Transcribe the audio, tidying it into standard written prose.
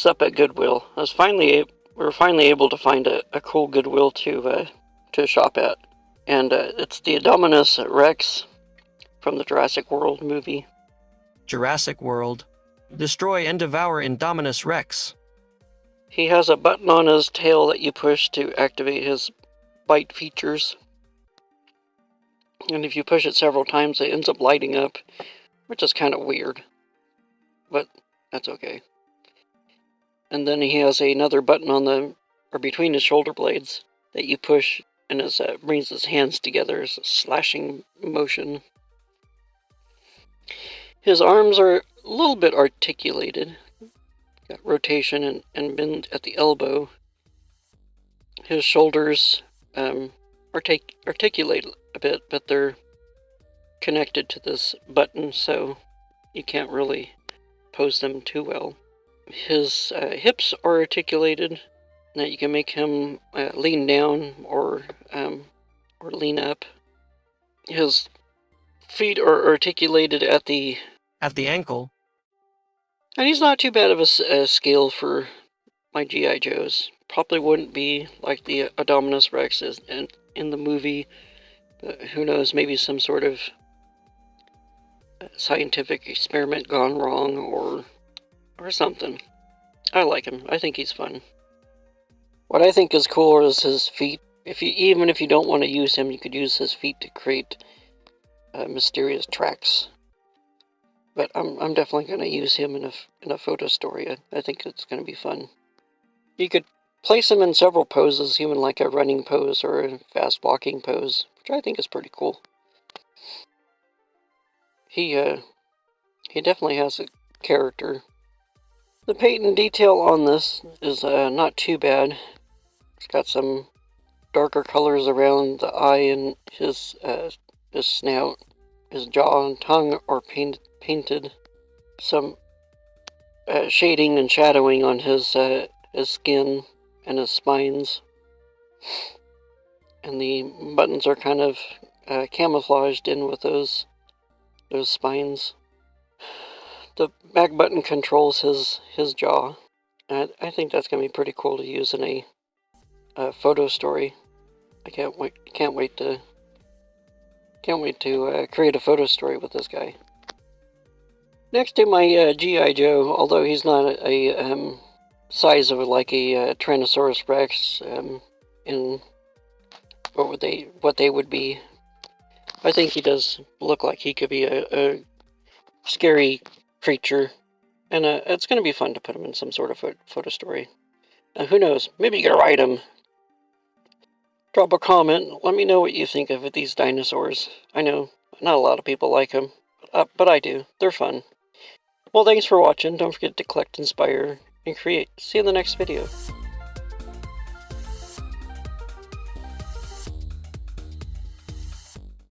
this up at Goodwill. We were finally able to find a cool Goodwill to shop at, and it's the Indominus Rex from the Jurassic World movie. Jurassic World. Destroy and devour Indominus Rex. He has a button on his tail that you push to activate his bite features. And if you push it several times, it ends up lighting up, which is kind of weird. But that's okay. And then he has another button between his shoulder blades that you push, and it brings his hands together as a slashing motion. His arms are a little bit articulated. Got rotation and bend at the elbow. His shoulders articulate a bit, but they're connected to this button, so you can't really pose them too well. His hips are articulated, that you can make him lean down or lean up. His feet are articulated at the ankle. And he's not too bad of a scale for my G.I. Joes. Probably wouldn't be like the Indominus Rex is in the movie, but who knows, maybe some sort of scientific experiment gone wrong or something. I like him. I think he's fun. What I think is cool is his feet. Even if you don't want to use him, you could use his feet to create mysterious tracks. But I'm definitely going to use him in a photo story. I think it's going to be fun. You could place him in several poses, even like a running pose or a fast walking pose, which I think is pretty cool. He definitely has a character. The paint and detail on this is not too bad. It's got some darker colors around the eye and his snout. His jaw and tongue are painted. Some shading and shadowing on his skin and his spines. And the buttons are kind of camouflaged in with those spines. The back button controls his jaw. And I think that's going to be pretty cool to use in a photo story. I can't wait to create a photo story with this guy. Next to my G.I. Joe, although he's not a size of like a Tyrannosaurus Rex in what they would be, I think he does look like he could be a scary creature, and it's going to be fun to put him in some sort of photo story. Who knows? Maybe you can ride him. Drop a comment. Let me know what you think of these dinosaurs. I know not a lot of people like them, but I do. They're fun. Well, thanks for watching. Don't forget to collect, inspire, and create. See you in the next video.